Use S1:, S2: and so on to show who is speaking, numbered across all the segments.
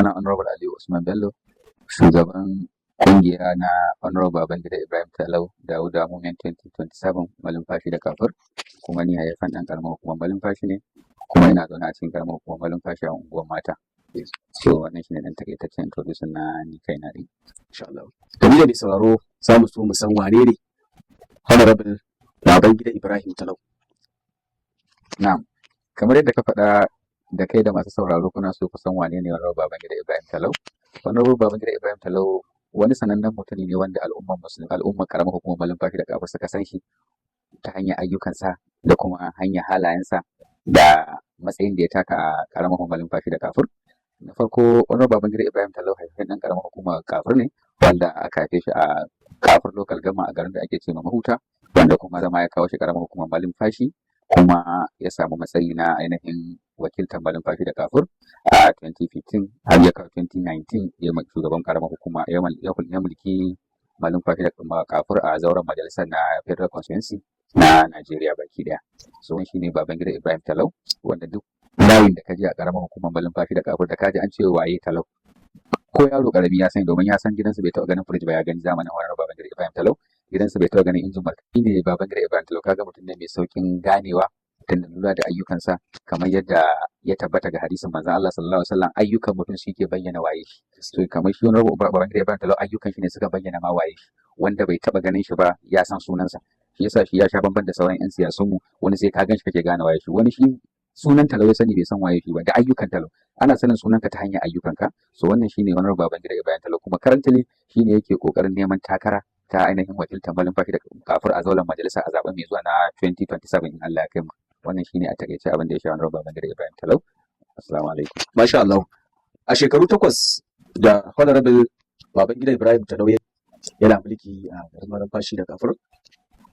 S1: Sunana Honorable Aliyu Usman Bello, shugaban kungiya na Honorable Babangida Ibrahim Talau Dauda Movement 2027 Malumfashi da Kafur, kuma ni haifan ɗan ƙaramar hukumar Malumfashi ne, kuma ina zaune a cikin ƙaramar hukumar Malumfashi a unguwar Mata. So wannan shine dan takaitaccen introduction na ni kaina din.
S2: Insha Allah. Dalilin da sauraro za mu so mu san wane ne Honorable Babangida Ibrahim Talau.
S1: Na'am. Kamar yadda ka faɗa da kai da masu sauraro kuna so ku san wane ne Honorable Babangida Ibrahim Talau. Honorable Babangida Ibrahim Talau wani sanannen mutumi ne wanda al'ummar karamar hukumar Malumfashi da Kafur suka san shi ta hanyar ayyukansa da kuma hanyar halayensa da matsayin da ya taka a karamar hukumar Malumfashi da Kafur. Na farko Honorable Babangida Ibrahim Talau haifin ɗan karamar hukumar Kafur ne wanda aka haife shi a Kafur local government a garin da ake ce ma Mahuta, wanda kuma zama ya kawo shi karamar hukumar Malumfashi kuma ya samu matsayi na ainihin wakiltar Malumfashi da Kafur a 2015 har ya kawo 2019 ya shugaban karamar hukuma ya mulki Malumfashi da Kafur a zauren majalisar na Federal Constituency na Najeriya baki daya. So shi ne Babangida Ibrahim Talau, wanda duk layin da kaje a karamar hukumar Malumfashi da Kafur da kaji an ce waye Talau, ko yaro karami ya sani domin ya san gidansa bai taɓa ganin firij ba, ya gani zamanin wani Babangida Ibrahim Talau. Gidansa bai taɓa ganin injin markaɗe ne. Babangida Ibrahim Talau kaga mutum ne mai saukin ganewa tunda lura da ayyukansa, kamar yadda ya tabbata ga hadisin manzon Allah sallallahu alaihi wasallam, ayyukan mutum shi ke bayyana waye shi. So kamar shi wani Babangida Ibrahim Talau ayyukan shi ne suka bayyana ma waye shi, wanda bai taɓa ganin shi ba ya san sunansa. Shi yasa shi ya sha bamban da sauran 'yan siyasunmu, wani sai ka gan shi kake gane waye shi, wani shi sunan Talau ya sani bai san waye shi ba, da ayyukan Talau ana sanin sunanka ta hanyar ayyukanka. So wannan shine wani Babangida Ibrahim Talau, kuma currently shine yake kokarin neman takara ta ainihin wakiltar Malumfashi da Kafur a zauren majalisa a zaben mai zuwa na 2027 in Allah ya kai mu. Wannan shine a takaice abin da ya sha wani Babangida Ibrahim Talau. Assalamu alaikum.
S2: Masha Allah. A shekaru 8 da Honorable Babangida Ibrahim Talau yana mulki a garin Malumfashi da Kafur,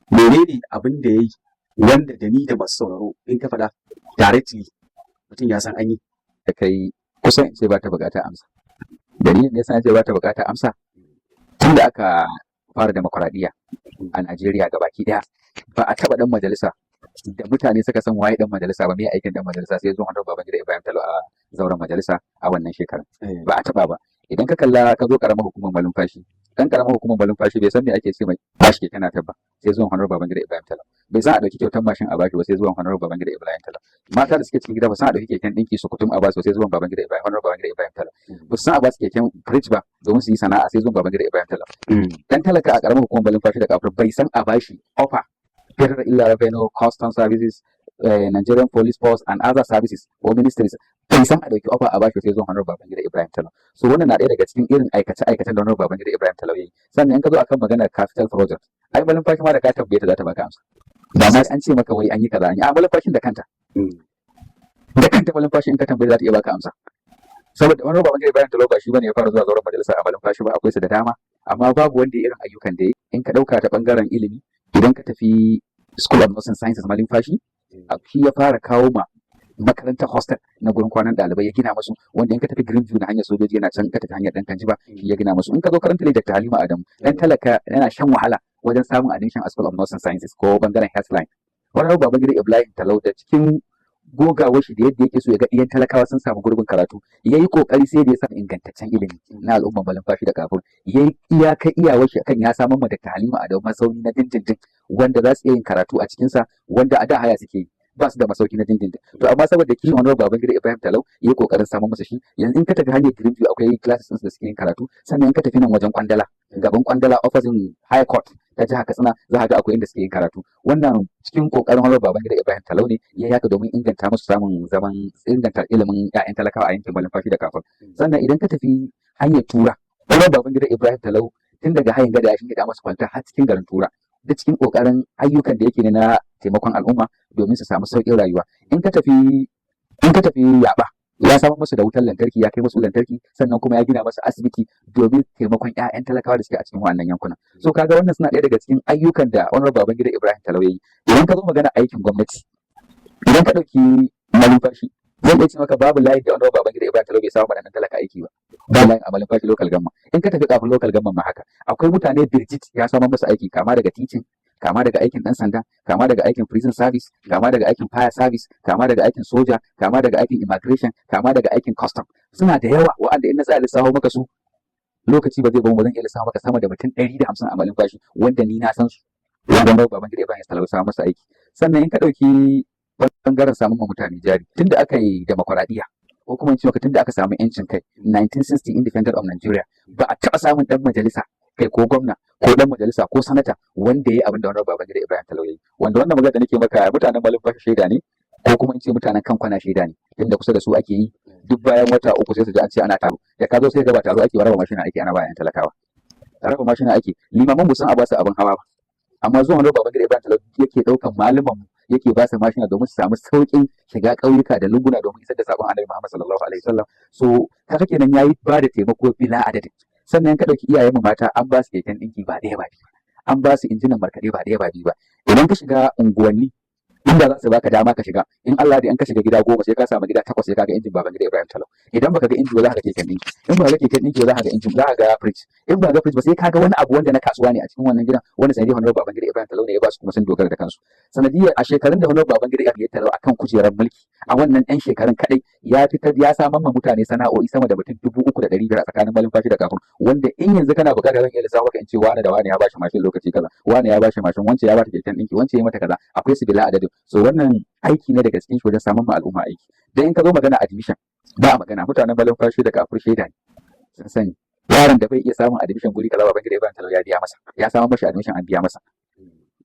S2: menene abin da yayi wanda da ni da masu sauraro in ka faɗa directly mutum ya san an yi
S1: da kai kusan ce ba ta bukata amsa. Dalilin da yasa ce ba ta bukata amsa, tun da aka fara demokuraɗiyya a Najeriya gabaki daya ba a taɓa ɗan majalisa da mutane suka san waye ɗan majalisa ba, mai aikin ɗan majalisa sai zuwa Honorable Babangida Ibrahim Talau a zauren majalisa a wannan shekarar. Ba a taɓa ba. Idan ka kalla ka zo karamar hukumar Malumfashi, dan karamar hukumar Malumfashi bai san me ake ce mai bashi keke na tabba sai zuwan Honorable Babangida Ibrahim Talau. Bai san a dauki kyautar mashin a bashi ba sai zuwan Honorable Babangida Ibrahim Talau. Mata da suke cikin gida ba san a dauki keken dinki su kutum a basu sai zuwan Babangida Ibrahim, Honorable Babangida Ibrahim Talau. Ba san a basu keken fridge ba domin su yi sana'a sai zuwan Babangida Ibrahim Talau. Dan talaka a karamar hukumar Malumfashi da Kafur bai san a bashi offer Federal Illa Revenue, Custom Services, Nigerian Police Force and other services or ministries bai san a dauki offer a bashi sai zuwan Honorable Babangida Ibrahim Talau. So wannan na ɗaya daga cikin irin aikace-aikacen da Honorable Babangida Ibrahim Talau yayi. Sannan in ka zo akan maganar capital project, ai Malumfashi ma da ka tambaye ta za ta baka amsa. Ba ma an ce maka wai an yi kaza an yi, a Malumfashin da kanta. Da kanta Malumfashi in ka tambaye za ta iya baka amsa. Saboda wani Babangida Ibrahim Talau ba shi bane ya fara zuwa zauren majalisa a Malumfashi ba, akwai su da dama, amma babu wanda ya irin ayyukan da in ka dauka ta bangaren ilimi. Idan ka tafi School of Nursing Sciences Malumfashi, shi ya fara kawo ma makarantar hostel na gurin kwanan ɗalibai ya gina musu, wanda in ka tafi Greenview na hanyar sojoji yana can, ka tafi hanyar Dankanji ba shi ya gina musu. In ka zo karanta Dr. Halima Adamu, dan talaka yana shan wahala wajen samun admission a School of Nursing Sciences ko bangaren Healthline. Wani Babangida Ibrahim Talau da cikin gogawar shi da yadda yake so ya ga iyan talakawa sun samu gurbin karatu, ya yi kokari sai da ya samu ingantaccen ilimi na al'ummar Malumfashi da Kafur. Ya yi iyakar iyawar shi akan ya samar ma Dr. Halima Adamu mazauni na dindindin wanda za su iya yin karatu a cikinsa, wanda a da haya suke yi, ba su da masauki na dindindin. To amma saboda kishin wani Babangida Ibrahim Talau ya yi kokarin samun masa shi. Yanzu in ka tafi hanyar Greenview akwai classes da suke yin karatu, sannan in ka tafi nan wajen Kwandala, gaban Kwandala opposite High Court ta jihar Katsina, za ka ga akwai inda suke yin karatu. Wannan cikin kokarin wani Babangida Ibrahim Talau ne ya yaka domin inganta musu samun zaman inganta ilimin 'ya'yan talakawa a yankin Malumfashi da Kafur. Sannan idan ka tafi hanyar Tura, wani Babangida Ibrahim Talau tun daga hayin gada ya shingida masu kwalta har cikin garin Tura, da cikin kokarin ayyukan da yake ne na taimakon al'umma domin su samu sauƙin rayuwa. In ka tafi Yaba, ya samar musu da wutar lantarki, ya kai musu lantarki, sannan kuma ya gina musu asibiti domin taimakon 'ya'yan talakawa da suke a cikin wannan yankunan. So kaga wannan suna ɗaya daga cikin ayyukan da Honorable Babangida Ibrahim Talau yayi. Idan ka zo magana aikin gwamnati, idan ka ɗauki Malumfashi, zan iya ce maka babu layin da Honorable Babangida Ibrahim Talau bai samu waɗannan talaka aiki ba. Ba layin a Malumfashi local government. In ka tafi kafin local government ma haka, akwai mutane birjit ya samar musu aiki, kama daga teaching, kama daga aikin ɗan sanda, kama daga aikin prison service, kama daga aikin fire service, kama daga aikin soja, kama daga aikin immigration, kama daga aikin custom. Suna da yawa wa'anda in na tsaya lissafa maka su lokaci ba zai ba zan iya lissafa maka sama da mutum 150 a malumfashi wanda ni na san su. Wanda Babangida Ibrahim ya talausa masa aiki. Sannan in ka ɗauki bangaren samun mutane jari tunda aka yi demokuraɗiyya ko kuma in ce maka tunda aka samu yancin kai 1960 independent of Nigeria ba a taɓa samun ɗan majalisa kai ko gwamna ko ɗan majalisa ko sanata wanda ya yi abin da wannan Babangida Ibrahim Talau ya yi. Wanda wannan magana da nake maka mutanen malumfashi shaida ne ko kuma in ce mutanen kankwana shaida ne tunda kusa da su ake yi duk bayan wata uku sai su ji an ce ana taro da ka zo sai ga ba taro ake raba mashina ake ana bayan talakawa raba mashina ake limaman mu sun a ba su abin hawa ba amma zuwa wani Babangida Ibrahim Talau yake ɗaukan malaman yake ba su mashina domin su samu sauƙin shiga ƙauyuka da lunguna domin isar da sabon Annabi Muhammad sallallahu alaihi wasallam. So kaga kenan yayi ba da taimako bila adadin. Sannan ka ɗauki iyayen mu mata an ba su keken ɗinki ba ɗaya ba biyu ba, an ba su injinan markaɗe ba ɗaya ba biyu ba. Idan ka shiga unguwanni inda za su baka dama ka shiga in Allah da in ka shiga gida 10 sai ka samu gida 8 sai ka ga injin Babangida Ibrahim Talau. Idan baka ga injin ba za ka ga keken ɗinki, in ba ga keken ɗinki ba za ka ga injin, za ka ga fridge, in ba ga fridge ba sai ka ga wani abu wanda na kasuwa ne a cikin wannan gidan wanda sanadiyar Honorable Babangida Ibrahim Talau ne ya ba su kuma sun dogara da kansu. Sanadiyar a shekarun da Honorable Babangida Ibrahim Talau akan kujerar mulki a wannan ɗan shekarun kadai ya fitar ya samar ma mutane sana'o'i sama da mutum 3,500 a tsakanin malumfashi da kafin wanda in yanzu kana buƙatar zan iya lissafa maka in ce wani da wani ya bashi mashin lokaci kaza, wani ya bashi mashin, wance ya bata keken ɗinki, wance ya mata kaza, akwai su bila adadin. So wannan aiki ne daga cikin shi wajen samun ma al'umma aiki. Dan in ka zo magana admission ba a magana mutanen malumfashi da kafin shaida ne sun sani yaron da bai iya samun admission guri kaza Babangida Ibrahim Talau ya biya masa, ya samu mashi admission an biya masa.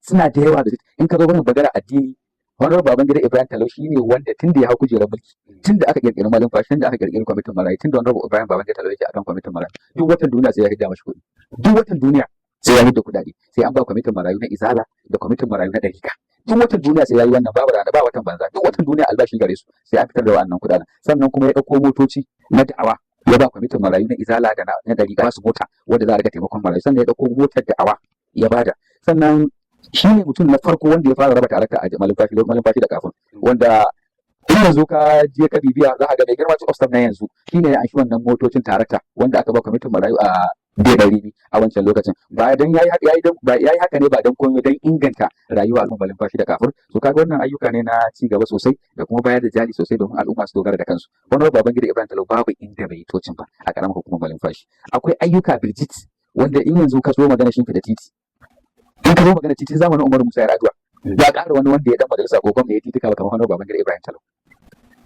S1: Suna da yawa da in ka zo gurin magana addini Honorable Babangida Ibrahim Talau shi ne wanda tun da ya hau kujerar mulki tun da aka kirkiri malumfashi tun da aka kirkiri kwamitin marayu tun da Honorable Ibrahim Babangida Talau yake akan kwamitin marayu duk watan duniya sai ya hidda mashi kuɗi, duk watan duniya sai ya hidda kuɗaɗe, sai an ba kwamitin marayu na Izala da kwamitin marayu na Ɗarika. Duk watan duniya sai ya yi wannan babu rana ba watan banza, duk watan duniya albashi gare su sai an fitar da wannan kuɗaɗen. Sannan kuma ya ɗauko motoci na da'awa ya ba kwamitin marayu na Izala da na Ɗarika su mota wanda za a riga taimakon marayu. Sannan ya ɗauko motar da'awa ya bada. Sannan shi ne mutum na farko wanda ya fara raba tarakta a malumfashi da kafin wanda in yanzu ka je ka bibiya za ka ga mai girma ci ostam na yanzu shi ne ya anshi wannan motocin tarakta wanda aka ba kwamitin marayu a Bedari a wancan lokacin ba dan yayi haka ne ba dan komai dan inganta rayuwa al'umma malumfashi da kafin. So kaga wannan ayyuka ne na ci gaba sosai da kuma bayar da jari sosai domin al'umma su dogara da kansu. Wannan Babangida Ibrahim Talau babu inda bai tocin ba a karamar hukumar malumfashi. Akwai ayyuka birjit wanda in yanzu ka so magana shin da titi in ka zo magana titin zamanin Umaru Musa Yar'adua ya ƙara wani wanda ya dan majalisa ko gwamna ya titika ba kamar Honorable Babangida Ibrahim Talau.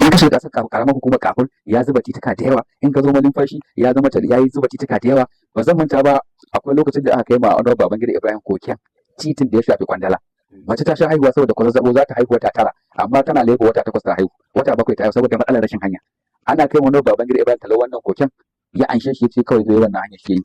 S1: In ka shiga ƙasar karamar hukumar kafin ya zuba titika da yawa, in ka zo malumfashi ya zama ya yi zuba titika da yawa. Ba zan manta ba akwai lokacin da aka kai ma Honorable Babangida Ibrahim koken titin da ya shafi Kwandala. Mace ta sha haihuwa saboda kwazazzabo za ta haihu wata 9 amma tana leko wata 8 ta haihu, wata 7 ta haihu saboda matsalar rashin hanya. Ana kai ma Honorable Babangida Ibrahim Talau wannan koken ya anshe shi ya ce kawai zai wannan hanya shi